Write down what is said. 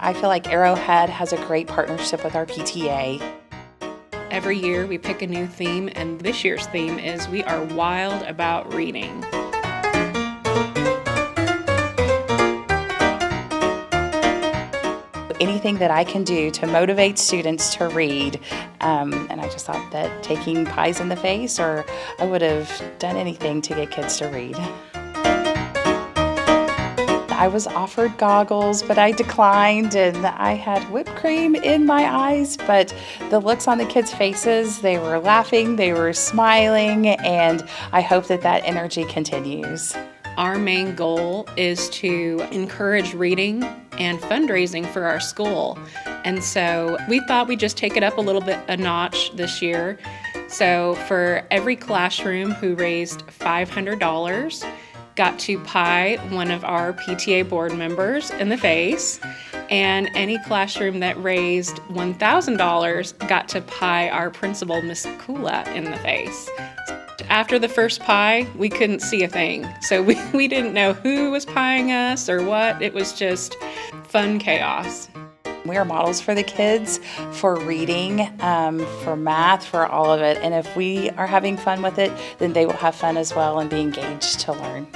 I feel like Arrowhead has a great partnership with our PTA. Every year we pick a new theme, and this year's theme is We Are Wild About Reading. Anything that I can do to motivate students to read, and I just thought that taking pies in the face, or I would have done anything to get kids to read. I was offered goggles, but I declined, and I had whipped cream in my eyes, but the looks on the kids' faces, they were laughing, they were smiling, and I hope that that energy continues. Our main goal is to encourage reading and fundraising for our school. And so we thought we'd just take it up a notch this year. So for every classroom who raised $500, got to pie one of our PTA board members in the face, and any classroom that raised $1,000 got to pie our principal, Miss Kula, in the face. After the first pie, we couldn't see a thing, so we didn't know who was pieing us or what. It was just fun chaos. We are models for the kids, for reading, for math, for all of it. And if we are having fun with it, then they will have fun as well and be engaged to learn.